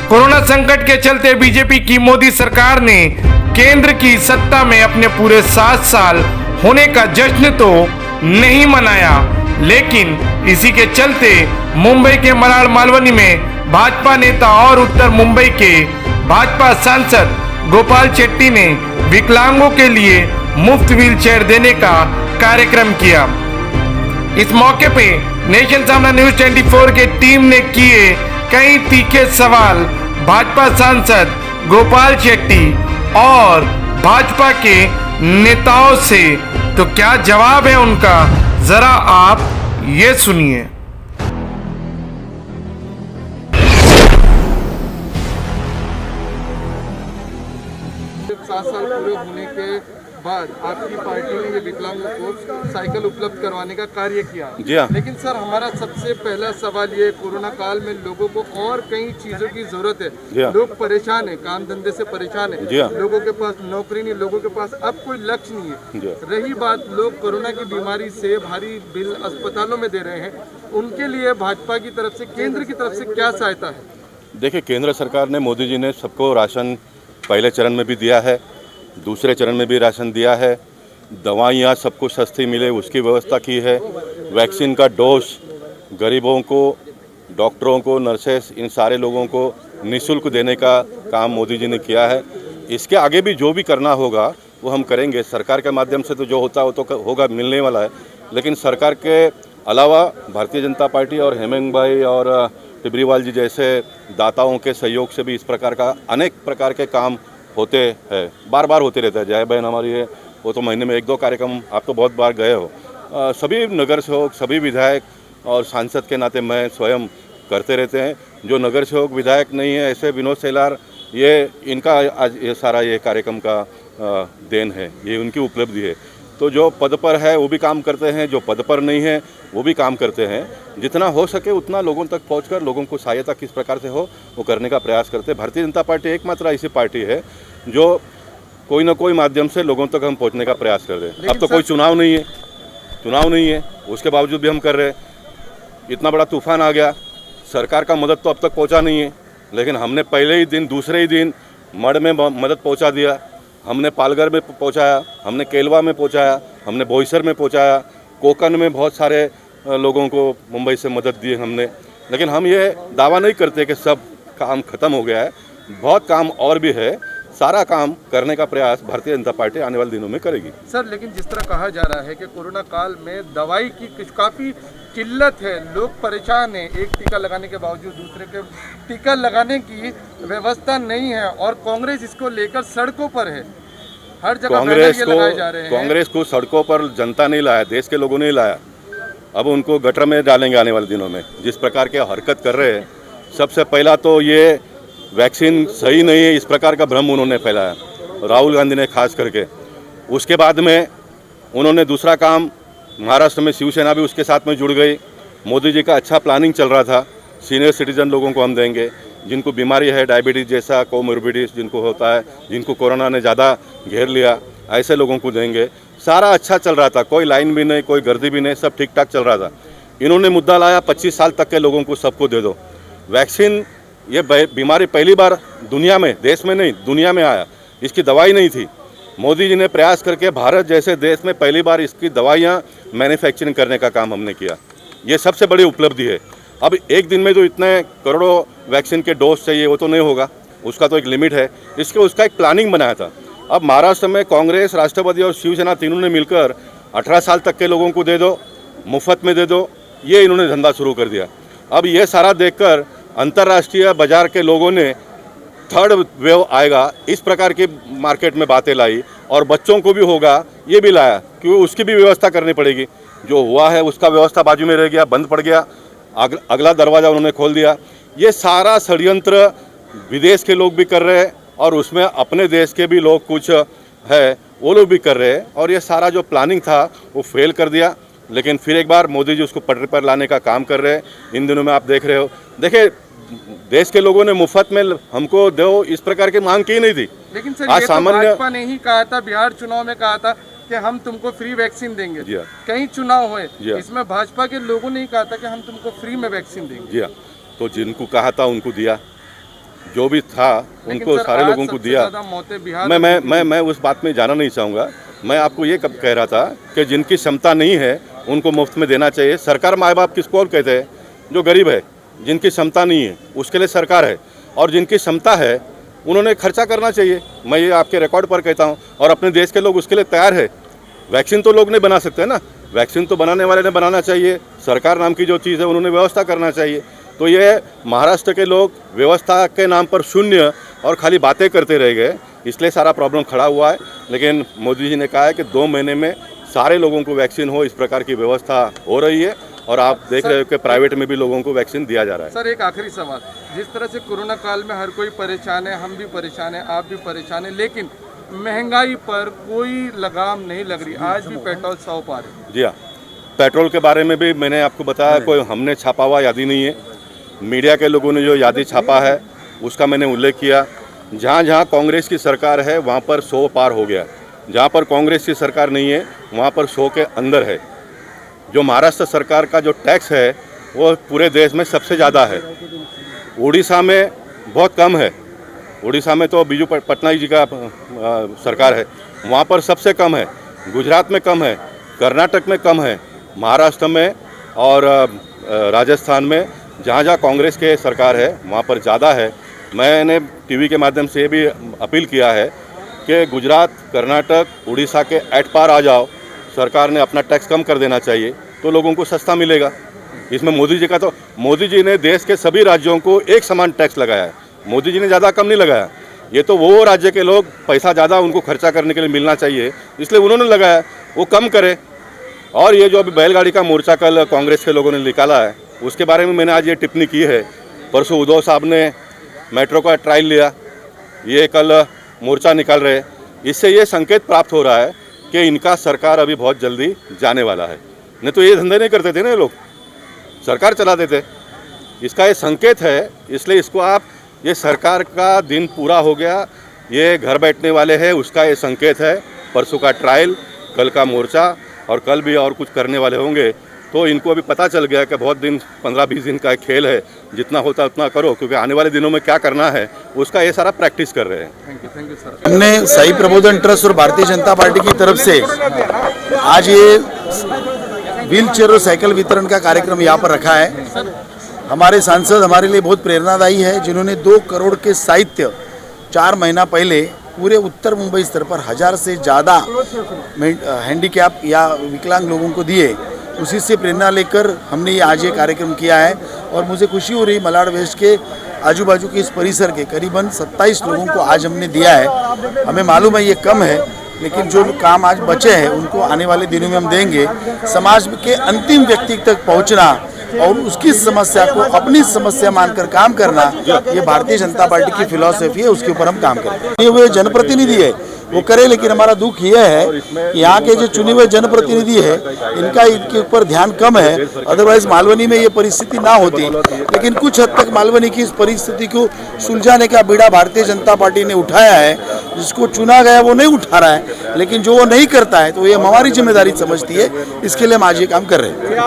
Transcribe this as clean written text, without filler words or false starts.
Corona संकट के चलते बीजेपी की मोदी सरकार ने केंद्र की सत्ता में अपने पूरे 7 साल होने का जश्न तो नहीं मनाया, लेकिन इसी के चलते मुंबई के मराड़ मालवनी में भाजपा नेता और उत्तर मुंबई के भाजपा सांसद गोपाल शेट्टी ने विकलांगों के लिए मुफ्त व्हीलचेयर देने का कार्यक्रम किया। इस मौके पे नेशन सामना न्यूज 24 के टीम ने किए कई तीखे सवाल भाजपा सांसद गोपाल शेट्टी और भाजपा के नेताओं से। तो क्या जवाब है उनका, जरा आप ये सुनिए। 7 साल पूरे होने के बाद आपकी पार्टी ने ये विकलांगों को साइकिल उपलब्ध करवाने का कार्य किया। जी हाँ। लेकिन सर, हमारा सबसे पहला सवाल ये, कोरोना काल में लोगों को और कई चीजों की जरूरत है। जी हाँ। लोग परेशान है, काम धंधे से परेशान है। जी हाँ। लोगों के पास नौकरी नहीं, लोगों के पास अब कोई लक्ष्य नहीं है। जी हाँ। रही बात, लोग कोरोना की बीमारी से भारी बिल अस्पतालों में दे रहे हैं, उनके लिए भाजपा की तरफ से, केंद्र की तरफ से क्या सहायता है? देखिए, केंद्र सरकार ने, मोदी जी ने सबको राशन पहले चरण में भी दिया है, दूसरे चरण में भी राशन दिया है, दवाइयाँ सबको सस्ती मिले उसकी व्यवस्था की है, वैक्सीन का डोज गरीबों को, डॉक्टरों को, नर्सेस, इन सारे लोगों को निःशुल्क देने का काम मोदी जी ने किया है। इसके आगे भी जो भी करना होगा वो हम करेंगे। सरकार के माध्यम से तो जो होता है वो तो होगा, मिलने वाला है, लेकिन सरकार के अलावा भारतीय जनता पार्टी और हेमंत भाई और टिबरीवाल जी जैसे दाताओं के सहयोग से भी इस प्रकार का अनेक प्रकार के काम होते हैं, बार बार होते रहता है। जय बहन हमारी है, वो तो महीने में 1-2 कार्यक्रम, आप तो बहुत बार गए हो। सभी नगर सेवक, सभी विधायक और सांसद के नाते मैं स्वयं करते रहते हैं। जो नगर सेवक विधायक नहीं है, ऐसे विनोद सेलार, ये इनका आज ये सारा ये कार्यक्रम का देन है, ये उनकी उपलब्धि है। तो जो पद पर है वो भी काम करते हैं, जो पद पर नहीं है वो भी काम करते हैं। जितना हो सके उतना लोगों तक पहुंचकर लोगों को सहायता किस प्रकार से हो वो करने का प्रयास करते हैं। भारतीय जनता पार्टी एकमात्र ऐसी पार्टी है जो कोई ना कोई माध्यम से लोगों तक हम पहुंचने का प्रयास कर रहे हैं। अब तो कोई चुनाव नहीं है, उसके बावजूद भी हम कर रहे हैं। इतना बड़ा तूफान आ गया, सरकार का मदद तो अब तक पहुँचा नहीं है, लेकिन हमने पहले ही दिन, दूसरे ही दिन मढ़ में मदद पहुँचा दिया, हमने पालघर में पहुंचाया, हमने केलवा में पहुंचाया, हमने बोईसर में पहुंचाया, कोकन में बहुत सारे लोगों को मुंबई से मदद दी हमने। लेकिन हम ये दावा नहीं करते कि सब काम खत्म हो गया है, बहुत काम और भी है। सारा काम करने का प्रयास भारतीय जनता पार्टी आने वाले दिनों में करेगी। सर, लेकिन जिस तरह कहा जा रहा है कि कोरोना काल में दवाई की काफ़ी किल्लत है, लोग परेशान हैं, एक टीका लगाने के बावजूद दूसरे के टीका लगाने की व्यवस्था नहीं है, और कांग्रेस इसको लेकर सड़कों पर है, हर जगह बैनर ये लगाए जा रहे हैं। कांग्रेस को सड़कों पर जनता नहीं लाया, देश के लोगों ने लाया। अब उनको गटर में डालेंगे आने वाले दिनों में, जिस प्रकार के हरकत कर रहे हैं। सबसे पहला तो ये वैक्सीन सही नहीं है, इस प्रकार का भ्रम उन्होंने फैलाया, राहुल गांधी ने खास करके। उसके बाद में उन्होंने दूसरा काम, महाराष्ट्र में शिवसेना भी उसके साथ में जुड़ गई। मोदी जी का अच्छा प्लानिंग चल रहा था, सीनियर सिटीजन लोगों को हम देंगे, जिनको बीमारी है, डायबिटीज़ जैसा कोमोर्बिडिटीज जिनको होता है, जिनको कोरोना ने ज़्यादा घेर लिया, ऐसे लोगों को देंगे। सारा अच्छा चल रहा था, कोई लाइन भी नहीं, कोई गर्दी भी नहीं, सब ठीक ठाक चल रहा था। इन्होंने मुद्दा लाया 25 साल तक के लोगों को सबको दे दो वैक्सीन। ये बीमारी पहली बार दुनिया में, देश में नहीं दुनिया में आया, इसकी दवाई नहीं थी। मोदी जी ने प्रयास करके भारत जैसे देश में पहली बार इसकी दवाइयाँ मैन्युफैक्चरिंग करने का काम हमने किया, ये सबसे बड़ी उपलब्धि है। अब एक दिन में जो इतने करोड़ों वैक्सीन के डोज चाहिए वो तो नहीं होगा, उसका तो एक लिमिट है, उसका एक प्लानिंग बनाया था। अब महाराष्ट्र में कांग्रेस, राष्ट्रवादी और शिवसेना तीनों ने मिलकर 18 साल तक के लोगों को दे दो, मुफ्त में दे दो, ये इन्होंने धंधा शुरू कर दिया। अब ये सारा देखकर अंतर्राष्ट्रीय बाजार के लोगों ने थर्ड वेव आएगा इस प्रकार की मार्केट में बातें लाई, और बच्चों को भी होगा ये भी लाया, क्योंकि उसकी भी व्यवस्था करनी पड़ेगी। जो हुआ है उसका व्यवस्था बाजू में रह गया, बंद पड़ गया, अगला दरवाज़ा उन्होंने खोल दिया। ये सारा षड्यंत्र विदेश के लोग भी कर रहे हैं, और उसमें अपने देश के भी लोग कुछ है वो लोग भी कर रहे हैं, और ये सारा जो प्लानिंग था वो फेल कर दिया। लेकिन फिर एक बार मोदी जी उसको पटरी पर लाने का काम कर रहे हैं। इन दिनों में आप देख रहे हो, देखिए देश के लोगों ने मुफ्त में हमको दो इस प्रकार की मांग की नहीं थी। लेकिन सर, ये तो भाजपा ने ही कहा था, बिहार चुनाव में कहा था कि हम तुमको फ्री वैक्सीन देंगे। कई चुनाव हुए, इसमें भाजपा के लोगों ने ही कहा था कि हम तुमको फ्री में वैक्सीन देंगे। जी हाँ, तो जिनको कहा था उनको दिया, जो भी था उनको सारे लोगों को दिया। मैं उस बात में जाना नहीं चाहूँगा। मैं आपको ये कब कह रहा था कि जिनकी क्षमता नहीं है उनको मुफ्त में देना चाहिए। सरकार माँ बाप किसको और कहते हैं? जो गरीब है, जिनकी क्षमता नहीं है उसके लिए सरकार है, और जिनकी क्षमता है उन्होंने खर्चा करना चाहिए। मैं ये आपके रिकॉर्ड पर कहता हूँ, और अपने देश के लोग उसके लिए तैयार है। वैक्सीन तो लोग नहीं बना सकते ना, वैक्सीन तो बनाने वाले ने बनाना चाहिए। सरकार नाम की जो चीज़ है उन्होंने व्यवस्था करना चाहिए। तो ये महाराष्ट्र के लोग व्यवस्था के नाम पर शून्य और खाली बातें करते रह गए, इसलिए सारा प्रॉब्लम खड़ा हुआ है। लेकिन मोदी जी ने कहा है कि 2 महीने में सारे लोगों को वैक्सीन हो, इस प्रकार की व्यवस्था हो रही है। और आप देख रहे हो कि प्राइवेट में भी लोगों को वैक्सीन दिया जा रहा है। सर, एक आखिरी सवाल, जिस तरह से कोरोना काल में हर कोई परेशान है, हम भी परेशान हैं, आप भी परेशान हैं, लेकिन महंगाई पर कोई लगाम नहीं लग रही। आज भी पेट्रोल 100 पार है। जी हाँ, पेट्रोल के बारे में भी मैंने आपको बताया, कोई हमने छापा हुआ यादी नहीं है। मीडिया के लोगों ने जो यादी छापा है उसका मैंने उल्लेख किया। जहाँ जहाँ कांग्रेस की सरकार है वहाँ पर 100 पार हो गया। जहाँ पर कांग्रेस की सरकार नहीं है वहाँ पर 100 के अंदर है। जो महाराष्ट्र सरकार का जो टैक्स है वो पूरे देश में सबसे ज़्यादा है। उड़ीसा में बहुत कम है। उड़ीसा में तो बीजू पटनायक जी का सरकार है, वहाँ पर सबसे कम है। गुजरात में कम है, कर्नाटक में कम है, महाराष्ट्र में और राजस्थान में जहाँ जहाँ कांग्रेस के सरकार है वहाँ पर ज़्यादा है। मैंने टीवी के माध्यम से भी अपील किया है कि गुजरात, कर्नाटक, उड़ीसा के एट पार आ जाओ। सरकार ने अपना टैक्स कम कर देना चाहिए तो लोगों को सस्ता मिलेगा। इसमें मोदी जी का तो, मोदी जी ने देश के सभी राज्यों को एक समान टैक्स लगाया है। मोदी जी ने ज़्यादा कम नहीं लगाया। ये तो वो राज्य के लोग पैसा ज़्यादा उनको खर्चा करने के लिए मिलना चाहिए, इसलिए उन्होंने लगाया, वो कम करे। और ये जो अभी बैलगाड़ी का मोर्चा कल कांग्रेस के लोगों ने निकाला है उसके बारे में मैंने आज ये टिप्पणी की है। परसों उद्धव साहब ने मेट्रो का ट्रायल लिया, ये कल मोर्चा निकाल रहे। इससे ये संकेत प्राप्त हो रहा है कि इनका सरकार अभी बहुत जल्दी जाने वाला है। नहीं तो ये धंधे नहीं करते थे ना, ये लोग सरकार चला देते। इसका ये संकेत है, इसलिए इसको आप, ये सरकार का दिन पूरा हो गया, ये घर बैठने वाले हैं उसका ये संकेत है। परसों का ट्रायल, कल का मोर्चा और कल भी और कुछ करने वाले होंगे। तो इनको अभी पता चल गया कि बहुत दिन, 15-20 दिन का एक खेल है, जितना होता उतना करो, क्योंकि आने वाले दिनों में क्या करना है उसका ये सारा प्रैक्टिस कर रहे हैं। Thank you sir. हमने साई प्रबोधन ट्रस्ट और भारतीय जनता पार्टी की तरफ से आज ये व्हील चेयर और साइकिल वितरण का कार्यक्रम यहाँ पर रखा है। हमारे सांसद हमारे लिए बहुत प्रेरणादायी है, जिन्होंने 2 करोड़ के साहित्य 4 महीना पहले पूरे उत्तर मुंबई स्तर पर 1000 से ज़्यादा हैंडीकैप या विकलांग लोगों को दिए। उसी से प्रेरणा लेकर हमने ये आज ये कार्यक्रम किया है। और मुझे खुशी हो रही, मलाड वेस्ट के आजू बाजू के इस परिसर के करीबन 27 लोगों को आज हमने दिया है। हमें मालूम है ये कम है, लेकिन जो काम आज बचे हैं उनको आने वाले दिनों में हम देंगे। समाज के अंतिम व्यक्ति तक पहुंचना और उसकी समस्या को अपनी समस्या मानकर काम करना, ये भारतीय जनता पार्टी की फिलॉसफी है, उसके ऊपर हम काम करेंगे। ये हुए जनप्रतिनिधि है वो करे, लेकिन हमारा दुख ये है कि यहाँ के जो चुने हुए जनप्रतिनिधि है इनके ऊपर ध्यान कम है। अदरवाइज मालवनी में ये परिस्थिति ना होती, लेकिन कुछ हद तक मालवनी की इस परिस्थिति को सुलझाने का बीड़ा भारतीय जनता पार्टी ने उठाया है। जिसको चुना गया वो नहीं उठा रहा है, लेकिन जो वो नहीं करता है तो ये हमारी जिम्मेदारी समझती है। इसके लिए हम आज ये काम कर रहे हैं।